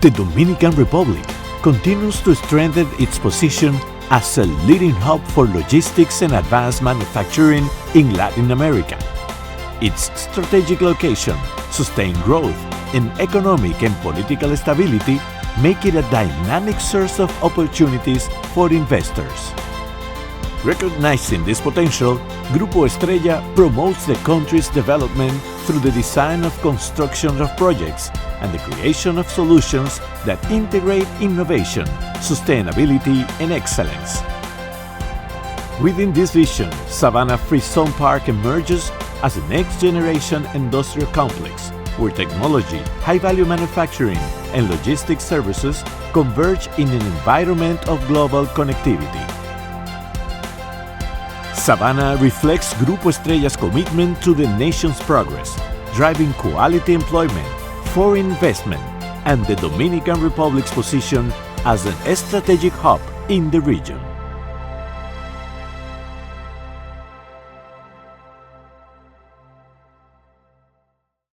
The Dominican Republic continues to strengthen its position as a leading hub for logistics and advanced manufacturing in Latin America. Its strategic location, sustained growth, and economic and political stability make it a dynamic source of opportunities for investors. Recognizing this potential, Grupo Estrella promotes the country's development through the design of construction of projects and the creation of solutions that integrate innovation, sustainability, and excellence. Within this vision, Savanna Free Zone Park emerges as a next-generation industrial complex where technology, high-value manufacturing, and logistics services converge in an environment of global connectivity. Savanna reflects Grupo Estrella's commitment to the nation's progress, driving quality employment, foreign investment, and the Dominican Republic's position as an strategic hub in the region.